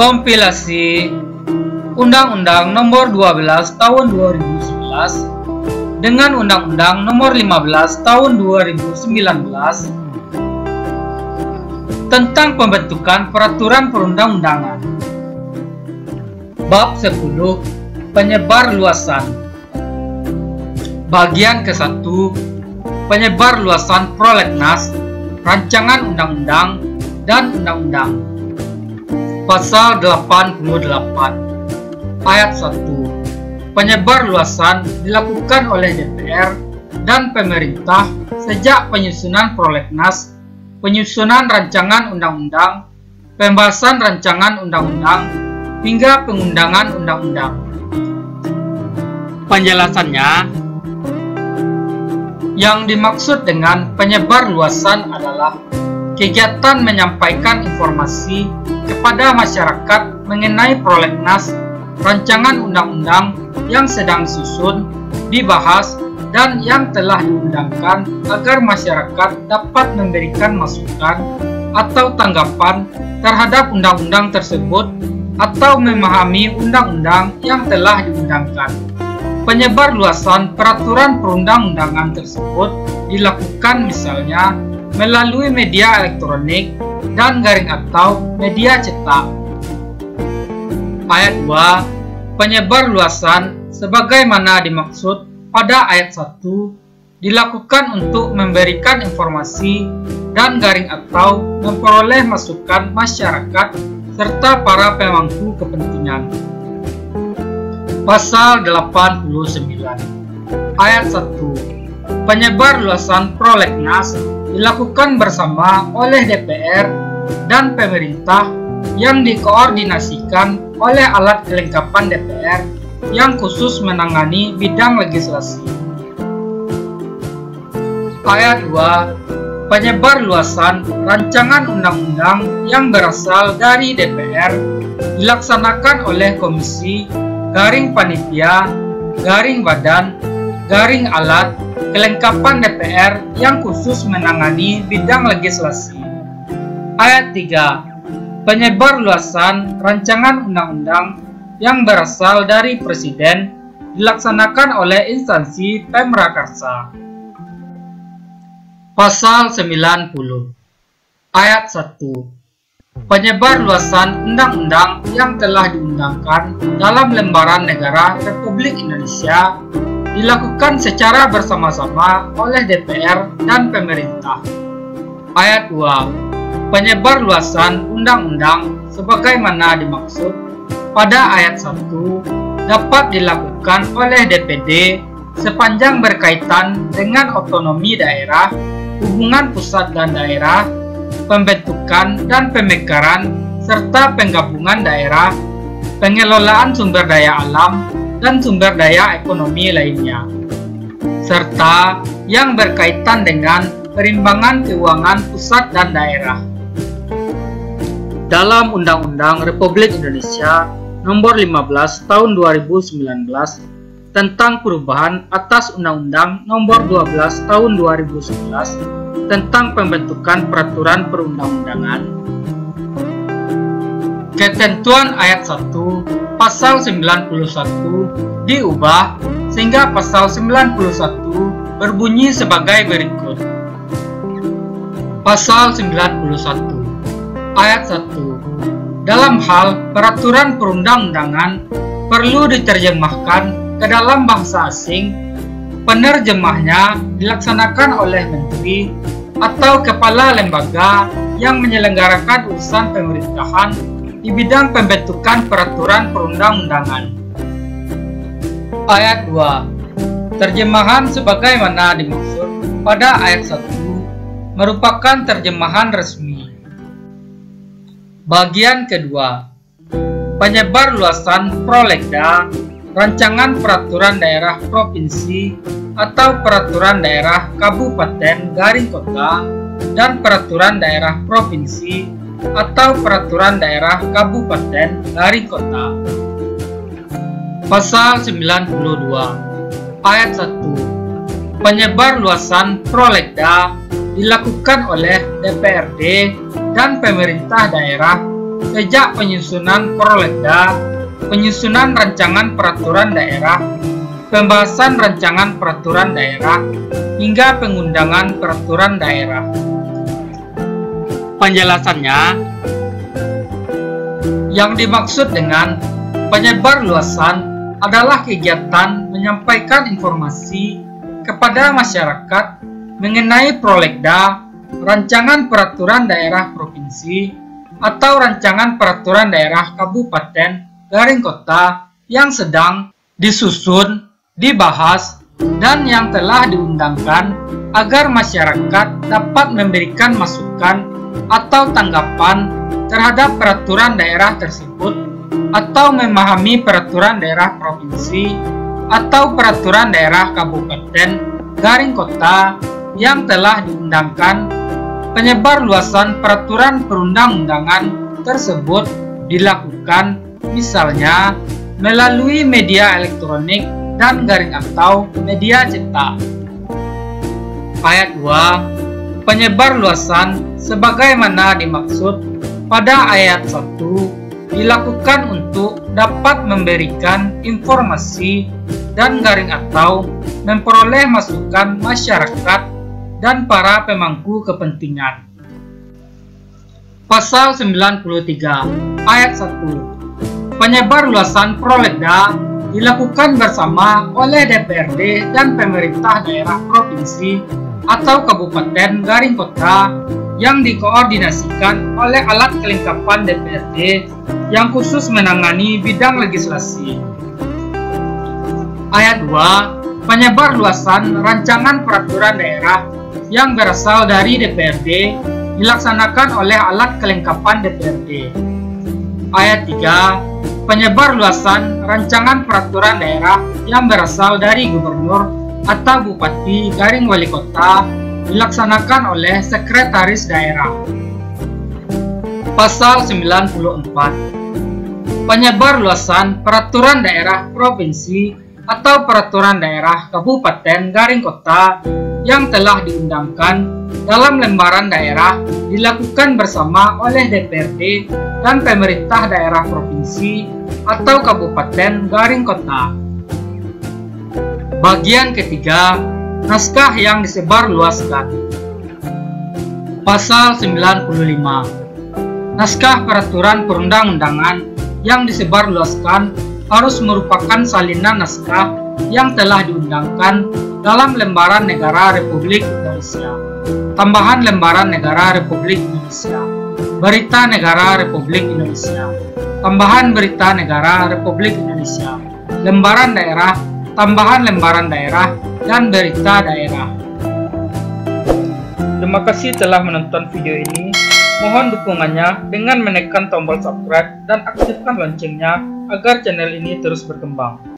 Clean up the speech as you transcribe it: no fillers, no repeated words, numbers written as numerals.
Kompilasi Undang-Undang Nomor 12 Tahun 2011 dengan Undang-Undang Nomor 15 Tahun 2019 tentang pembentukan peraturan perundang-undangan. Bab 10 Penyebar luasan. Bagian ke-1 Penyebar luasan prolegnas, rancangan undang-undang dan undang-undang. Pasal 88 Ayat 1. Penyebar luasan dilakukan oleh DPR dan pemerintah sejak penyusunan prolegnas, penyusunan rancangan undang-undang, pembahasan rancangan undang-undang, hingga pengundangan undang-undang. Penjelasannya, yang dimaksud dengan penyebar luasan adalah kegiatan menyampaikan informasi kepada masyarakat mengenai prolegnas, rancangan undang-undang yang sedang disusun, dibahas, dan yang telah diundangkan agar masyarakat dapat memberikan masukan atau tanggapan terhadap undang-undang tersebut atau memahami undang-undang yang telah diundangkan. Penyebar luasan peraturan perundang-undangan tersebut dilakukan misalnya melalui media elektronik dan garing atau media cetak. Ayat 2. Penyebar luasan sebagaimana dimaksud pada ayat 1 dilakukan untuk memberikan informasi dan garing atau memperoleh masukan masyarakat serta para pemangku kepentingan. Pasal 89 Ayat 1. Penyebar luasan prolegnas dilakukan bersama oleh DPR dan pemerintah yang dikoordinasikan oleh alat kelengkapan DPR yang khusus menangani bidang legislasi. Ayat 2. Penyebar luasan rancangan undang-undang yang berasal dari DPR dilaksanakan oleh komisi, garing panitia, garing badan, garing alat kelengkapan DPR yang khusus menangani bidang legislasi. Ayat 3. Penyebar luasan rancangan undang-undang yang berasal dari Presiden dilaksanakan oleh instansi pemrakarsa. Pasal 90 Ayat 1. Penyebar luasan undang-undang yang telah diundangkan dalam lembaran negara Republik Indonesia dilakukan secara bersama-sama oleh DPR dan pemerintah. Ayat 2. Penyebar luasan undang-undang sebagaimana dimaksud pada ayat 1 dapat dilakukan oleh DPD sepanjang berkaitan dengan otonomi daerah, hubungan pusat dan daerah, pembentukan dan pemekaran serta penggabungan daerah, pengelolaan sumber daya alam dan sumber daya ekonomi lainnya, serta yang berkaitan dengan perimbangan keuangan pusat dan daerah. Dalam Undang-Undang Republik Indonesia Nomor 15 Tahun 2019 tentang perubahan atas Undang-Undang Nomor 12 Tahun 2011 tentang pembentukan peraturan perundang-undangan, ketentuan ayat 1 pasal 91 diubah sehingga pasal 91 berbunyi sebagai berikut. Pasal 91 Ayat 1. Dalam hal peraturan perundang-undangan perlu diterjemahkan ke dalam bahasa asing, penerjemahnya dilaksanakan oleh menteri atau kepala lembaga yang menyelenggarakan urusan pemerintahan di bidang pembentukan peraturan perundang-undangan. Ayat 2. Terjemahan sebagaimana dimaksud pada ayat 1 merupakan terjemahan resmi. Bagian kedua. Penyebar luasan prolegda, rancangan peraturan daerah provinsi atau peraturan daerah kabupaten garing kota dan peraturan daerah provinsi atau peraturan daerah kabupaten garing kota. Pasal 92 Ayat 1. Penyebar luasan prolegda dilakukan oleh DPRD dan pemerintah daerah sejak penyusunan Prolegda, penyusunan rancangan peraturan daerah, pembahasan rancangan peraturan daerah, hingga pengundangan peraturan daerah. Penjelasannya, yang dimaksud dengan penyebarluasan adalah kegiatan menyampaikan informasi kepada masyarakat mengenai Prolegda, rancangan peraturan daerah provinsi, atau rancangan peraturan daerah kabupaten garing kota yang sedang disusun, dibahas, dan yang telah diundangkan agar masyarakat dapat memberikan masukan atau tanggapan terhadap peraturan daerah tersebut atau memahami peraturan daerah provinsi atau peraturan daerah kabupaten garing kota yang telah diundangkan. Penyebarluasan peraturan perundang-undangan tersebut dilakukan misalnya melalui media elektronik dan garing atau media cetak. Ayat 2. Penyebarluasan sebagaimana dimaksud pada ayat 1 dilakukan untuk dapat memberikan informasi dan garing atau memperoleh masukan masyarakat dan para pemangku kepentingan. Pasal 93 ayat 1. Penyebarluasan Prolegda dilakukan bersama oleh DPRD dan pemerintah daerah provinsi atau kabupaten garing kota yang dikoordinasikan oleh alat kelengkapan DPRD yang khusus menangani bidang legislasi. Ayat 2. Penyebarluasan rancangan peraturan daerah yang berasal dari DPRD dilaksanakan oleh alat kelengkapan DPRD. Ayat 3. Penyebarluasan rancangan peraturan daerah yang berasal dari gubernur atau bupati garing wali kota dilaksanakan oleh sekretaris daerah. Pasal 94. Penyebarluasan peraturan daerah provinsi atau peraturan daerah kabupaten garing kota yang telah diundangkan dalam lembaran daerah dilakukan bersama oleh DPRD dan pemerintah daerah provinsi atau kabupaten garing kota. Bagian ketiga, naskah yang disebarluaskan. Pasal 95. Naskah peraturan perundang-undangan yang disebarluaskan harus merupakan salinan naskah yang telah diundangkan dalam lembaran negara Republik Indonesia, tambahan lembaran negara Republik Indonesia, berita negara Republik Indonesia, tambahan berita negara Republik Indonesia, lembaran daerah, tambahan lembaran daerah, dan berita daerah. Terima kasih telah menonton video ini. Mohon dukungannya dengan menekan tombol subscribe dan aktifkan loncengnya agar channel ini terus berkembang.